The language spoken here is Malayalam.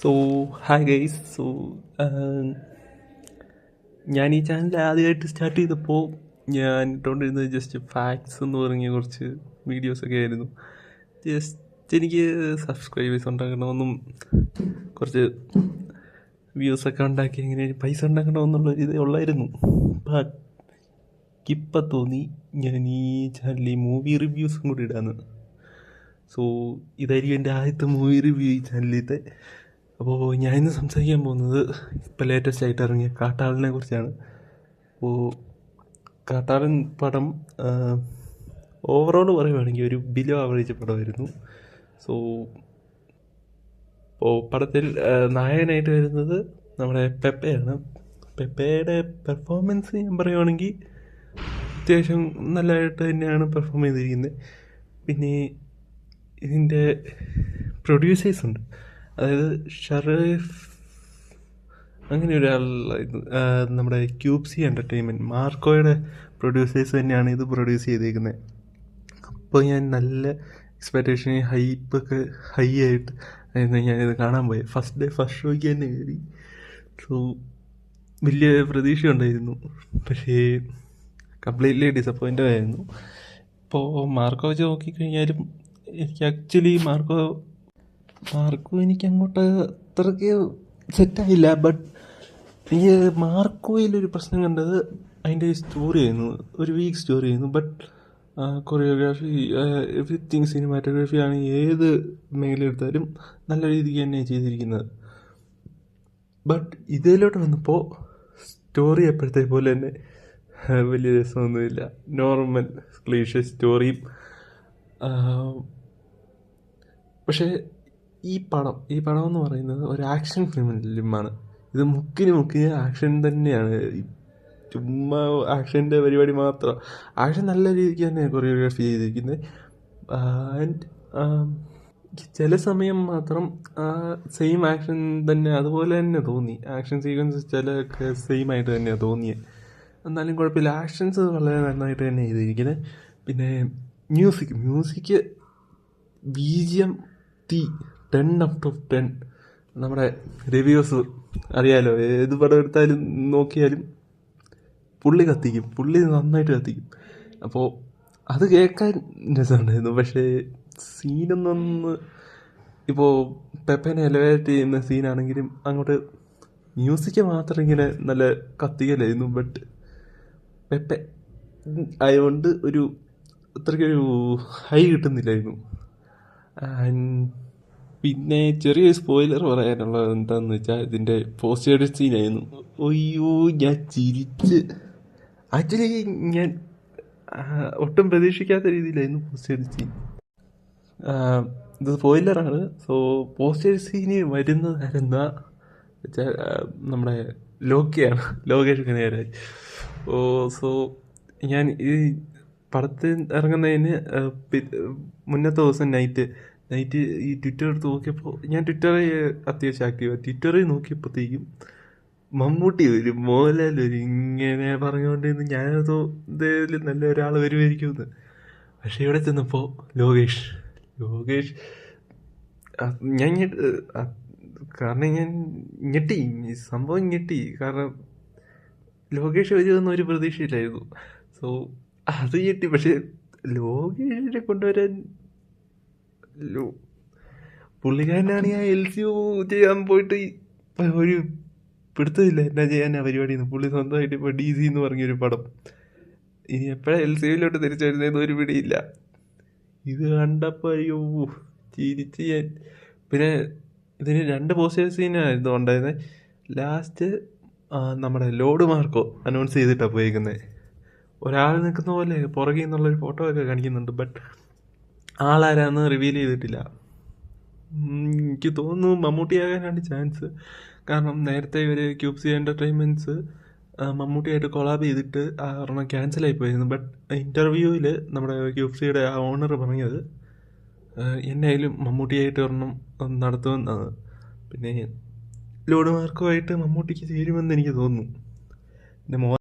So hi guys. ഞാൻ ഈ ചാനൽ ആദ്യമായിട്ട് സ്റ്റാർട്ട് ചെയ്തപ്പോൾ ഞാൻ ഇട്ടുകൊണ്ടിരുന്നത് ജസ്റ്റ് ഫാക്ട്സ് എന്ന് പറഞ്ഞ കുറച്ച് വീഡിയോസൊക്കെ ആയിരുന്നു. ജസ്റ്റ് എനിക്ക് സബ്സ്ക്രൈബേഴ്സ് ഉണ്ടാക്കണമെന്നും കുറച്ച് വ്യൂസൊക്കെ ഉണ്ടാക്കി എങ്ങനെ പൈസ ഉണ്ടാക്കണമെന്നുള്ളൊരു ഇതേ ഉള്ളായിരുന്നു. ബട്ട് ഇപ്പം തോന്നി ഞാൻ ഈ ചാനലിൽ മൂവി റിവ്യൂസും കൂടി ഇടാന്ന്. സോ ഇതായിരിക്കും എൻ്റെ ആദ്യത്തെ മൂവി റിവ്യൂ ഈ ചാനലിലത്തെ. അപ്പോൾ ഞാനിന്ന് സംസാരിക്കാൻ പോകുന്നത് ഇപ്പോൾ ലേറ്റസ്റ്റ് ആയിട്ട് ഇറങ്ങിയ കാട്ടാളനെ കുറിച്ചാണ്. അപ്പോൾ കാട്ടാളൻ പടം ഓവറോൾ പറയുകയാണെങ്കിൽ ഒരു ബിലോ ആവറേജ് പടമായിരുന്നു. സോ ഇപ്പോൾ പടത്തിൽ നായകനായിട്ട് വരുന്നത് നമ്മുടെ പെപ്പയാണ്. പെപ്പയുടെ പെർഫോമൻസ് ഞാൻ പറയുകയാണെങ്കിൽ അത്യാവശ്യം നല്ലതായിട്ട് തന്നെയാണ് പെർഫോം ചെയ്തിരിക്കുന്നത്. പിന്നെ ഇതിൻ്റെ പ്രൊഡ്യൂസേഴ്സ് ഉണ്ട്, അതായത് ഷറീഫ് അങ്ങനെ ഒരാളായിരുന്നു. നമ്മുടെ ക്യൂബ്സി എൻ്റർടൈൻമെൻറ്റ് മാർക്കോയുടെ പ്രൊഡ്യൂസേഴ്സ് തന്നെയാണ് ഇത് പ്രൊഡ്യൂസ് ചെയ്തേക്കുന്നത്. അപ്പോൾ ഞാൻ നല്ല എക്സ്പെക്റ്റേഷൻ ഹൈപ്പൊക്കെ ഹൈ ആയിട്ട് ആയിരുന്നു ഞാനിത് കാണാൻ പോയത്. ഫസ്റ്റ് ഷോയ്ക്ക് തന്നെ കയറി. സോ വലിയ പ്രതീക്ഷ ഉണ്ടായിരുന്നു, പക്ഷേ കംപ്ലീറ്റ്ലി ഡിസപ്പോയിൻറ്റഡ് ആയിരുന്നു. ഇപ്പോൾ മാർക്കോ വെച്ച് നോക്കിക്കഴിഞ്ഞാലും എനിക്ക് ആക്ച്വലി മാർക്കോ എനിക്ക് അങ്ങോട്ട് അത്രയ്ക്ക് സെറ്റായില്ല. ബട്ട് എനിക്ക് മാർക്കോയിലൊരു പ്രശ്നം കണ്ടത് അതിൻ്റെ സ്റ്റോറി ആയിരുന്നു. ഒരു വീക്ക് സ്റ്റോറി ആയിരുന്നു. ബട്ട് കൊറിയോഗ്രാഫി, എവറിത്തിങ്, സിനിമാറ്റോഗ്രാഫി ആണ് ഏത് മേഖലയെടുത്താലും നല്ല രീതിക്ക് തന്നെയാണ് ചെയ്തിരിക്കുന്നത്. ബട്ട് ഇതിലോട്ട് വന്നപ്പോൾ സ്റ്റോറി എപ്പോഴത്തെ പോലെ തന്നെ വലിയ രസമൊന്നുമില്ല. Normal cliché സ്റ്റോറിയും. പക്ഷേ ഈ പടം എന്ന് പറയുന്നത് ഒരു ആക്ഷൻ ഫിലിമാണ്. ഇത് മുക്കിന് ആക്ഷൻ തന്നെയാണ്. ചുമ്മാ ആക്ഷൻ്റെ പരിപാടി മാത്രം. ആക്ഷൻ നല്ല രീതിക്ക് തന്നെയാണ് കൊറിയോഗ്രാഫി ചെയ്തിരിക്കുന്നത്. ആൻഡ് ചില സമയം മാത്രം സെയിം ആക്ഷൻ തന്നെ അതുപോലെ തന്നെ തോന്നി. ആക്ഷൻ സീക്വൻസസ് ചിലതൊക്കെ സെയിം ആയിട്ട് തന്നെയാണ് തോന്നിയത്. എന്നാലും കുഴപ്പമില്ല, ആക്ഷൻസ് വളരെ നന്നായിട്ട് തന്നെ ചെയ്തിരിക്കുന്നത്. പിന്നെ മ്യൂസിക് BGM 10/10. നമ്മുടെ റിവ്യൂസ് അറിയാലോ, ഏത് പടം എടുത്താലും നോക്കിയാലും പുള്ളി നന്നായിട്ട് കത്തിക്കും. അപ്പോൾ അത് കേൾക്കാൻ രസമുണ്ടായിരുന്നു. പക്ഷേ സീനൊന്നൊന്ന് ഇപ്പോൾ പെപ്പനെ എലവേറ്റ് ചെയ്യുന്ന സീനാണെങ്കിലും അങ്ങോട്ട് മ്യൂസിക് മാത്രം ഇങ്ങനെ നല്ല കത്തിക്കലായിരുന്നു. ബട്ട് പെപ്പെ ആയതുകൊണ്ട് അത്രയ്ക്കൊരു ഹൈ കിട്ടുന്നില്ലായിരുന്നു. പിന്നെ ചെറിയൊരു സ്പോയിലർ പറയാനുള്ളത് എന്താണെന്ന് വെച്ചാൽ ഇതിൻ്റെ പോസ്റ്റ് ക്രെഡിറ്റ് സീനായിരുന്നു. അയ്യോ, ഞാൻ ചിരിച്ച്. ആക്ച്വലി ഞാൻ ഒട്ടും പ്രതീക്ഷിക്കാത്ത രീതിയിലായിരുന്നു പോസ്റ്റ് ക്രെഡിറ്റ് സീൻ. ഇത് സ്പോയിലറാണ്. സോ പോസ്റ്റ് ക്രെഡിറ്റ് സീന് വരുന്നത് ആരെന്താ വെച്ചാൽ നമ്മുടെ ലോകേഷ് കനകരാജ്. സോ ഞാൻ ഈ പടത്തിൽ ഇറങ്ങുന്നതിന് മുന്നത്തെ ദിവസം നൈറ്റ് ഈ ട്വിറ്റർ എടുത്ത് നോക്കിയപ്പോൾ, ഞാൻ ട്വിറ്ററിൽ അത്യാവശ്യം ആക്റ്റീവാണ്. ട്വിറ്ററിൽ നോക്കിയപ്പോഴത്തേക്കും മമ്മൂട്ടി വരും, മോഹൻലാൽ വരും, ഇങ്ങനെ പറഞ്ഞുകൊണ്ടിരുന്നു. ഞാനതോ എന്തായാലും നല്ല ഒരാൾ വരുമായിരിക്കുമെന്ന്. പക്ഷേ ഇവിടെ ചെന്നപ്പോൾ ലോകേഷ് കാരണം ഞാൻ ഞെട്ടി. സംഭവം ഞെട്ടി. കാരണം ലോകേഷ് വരുമെന്ന് ഒരു പ്രതീക്ഷയില്ലായിരുന്നു. സോ അത് ഞെട്ടി. പക്ഷേ ലോകേഷിനെ കൊണ്ടുവരാൻ പുള്ളിക്കാരനാണെങ്കിൽ ആ LCU ചെയ്യാൻ പോയിട്ട് ഒരു പിടുത്തമില്ല എന്നാ ചെയ്യാൻ ആ പരിപാടിന്ന്. പുള്ളി സ്വന്തമായിട്ട് ഇപ്പോൾ DC എന്ന് പറഞ്ഞൊരു പടം ഇനി എപ്പോഴാണ് LCUവിലോട്ട് തിരിച്ചു വരുന്നതെന്ന് ഒരു പിടിയില്ല. ഇത് കണ്ടപ്പോൾ അയ്യോ ചിരിച്ച് ഞാൻ. പിന്നെ ഇതിന് 2 പോസ്റ്റേഴ്സ് സീനായിരുന്നു ഉണ്ടായിരുന്നത്. ലാസ്റ്റ് നമ്മുടെ ലോഡ് മാർക്കോ അനൗൺസ് ചെയ്തിട്ടാണ് പോയിരിക്കുന്നത്. ഒരാൾ നിൽക്കുന്ന പോലെ പുറകിൽ നിന്നുള്ളൊരു ഫോട്ടോ ഒക്കെ കാണിക്കുന്നുണ്ട്. ബട്ട് ആളാരാന്ന് റിവീൽ ചെയ്തിട്ടില്ല. എനിക്ക് തോന്നുന്നു മമ്മൂട്ടിയാകാനാണ് ചാൻസ്. കാരണം നേരത്തെ ഇവർ ക്യൂബ്സി എൻ്റർടൈൻമെൻറ്റ്സ് മമ്മൂട്ടിയായിട്ട് കൊളാബ് ചെയ്തിട്ട് ഒരെണ്ണം ക്യാൻസലായി പോയിരുന്നു. ബട്ട് ഇൻ്റർവ്യൂവിൽ നമ്മുടെ ക്യൂബ്സിയുടെ ആ ഓണർ പറഞ്ഞത് എന്നായാലും മമ്മൂട്ടിയായിട്ട് ഒരെണ്ണം നടത്തുമെന്നാണ്. പിന്നെ ലോഡ് മാർക്കുമായിട്ട് മമ്മൂട്ടിക്ക് ചേരുമെന്ന് എനിക്ക് തോന്നുന്നു. പിന്നെ